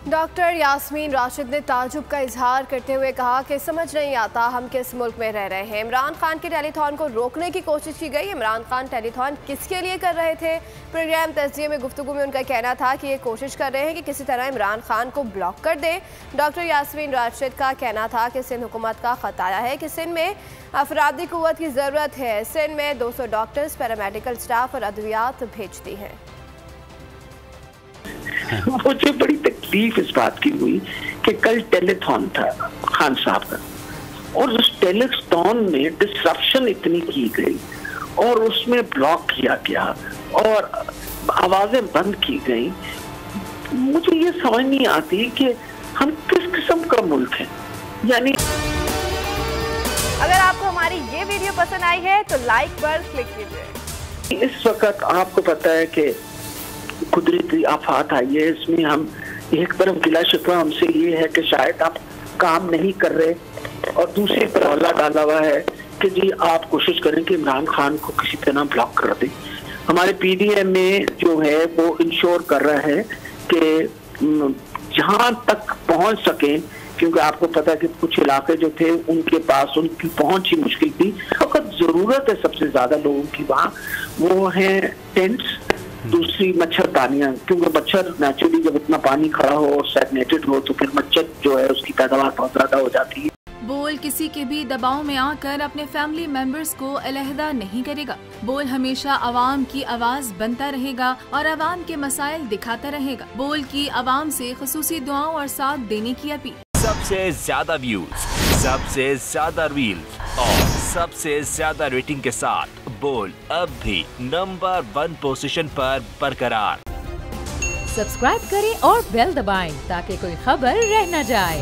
Doctor Yasmin Rashid ने ताजुब का इजहार करते हुए कहा कि समझ नहीं आता हम किस मुल्क में रह रहे हैं। इमरान खान के टेलीथॉन को रोकने की कोशिश की गई। इमरान खान टेलीथॉन किसके लिए कर रहे थे? प्रोग्राम तज़किये में गुफ्तगू में उनका कहना था कि ये कोशिश कर रहे हैं कि किसी तरह इमरान खान को ब्लॉक कर दें। डॉक्टर यास्मीन राशिद का कहना था कि सिंध हुकूमत का खताया है कि सिंध में अफरादी कुव्वत की ज़रूरत है। सिंध में 200 डॉक्टर्स, पैरामेडिकल स्टाफ और अद्वियात भेजती हैं। मुझे बड़ी तकलीफ इस बात की हुई कि कल टेलीथॉन था खान साहब का, और उस टेलीथॉन में डिस्ट्रप्शन इतनी की गई और उसमें ब्लॉक किया गया और आवाजें बंद की गई। मुझे ये समझ नहीं आती कि हम किस किस्म का मुल्क है। यानी अगर आपको हमारी ये वीडियो पसंद आई है तो लाइक पर क्लिक कीजिए। इस वक्त आपको पता है कि कुदरती आफात आई है, इसमें हम एक तरफ गिला शिकवा हमसे ये है कि शायद आप काम नहीं कर रहे, और दूसरी तरफ हल्ला डाला हुआ है कि जी आप कोशिश करें कि इमरान खान को किसी तरह ब्लॉक कर दें। हमारे पीडीएम में जो है वो इंश्योर कर रहा है कि जहां तक पहुंच सके, क्योंकि आपको पता है कि कुछ इलाके जो थे उनके पास उनकी पहुंच ही मुश्किल थी। वक्त जरूरत है सबसे ज्यादा लोगों की वहाँ, वो है टेंट्स, दूसरी मच्छरदानियां, क्योंकि मच्छर नेचुरली जब इतना पानी खड़ा हो और स्टैग्नेटेड हो तो फिर मच्छर जो है उसकी पैदावार बहुत ज्यादा हो जाती है। बोल किसी के भी दबाव में आकर अपने फैमिली मेंबर्स को अलहदा नहीं करेगा। बोल हमेशा आवाम की आवाज बनता रहेगा और आवाम के मसाइल दिखाता रहेगा। बोल की आवाम से खुसूसी दुआओं और साथ देने की अपील। सबसे ज्यादा व्यूज, सबसे ज्यादा रील्स और सबसे ज्यादा रेटिंग के साथ बोल अब भी नंबर 1 पोजीशन पर बरकरार। सब्सक्राइब करें और बेल दबाएं ताकि कोई खबर रह न जाए।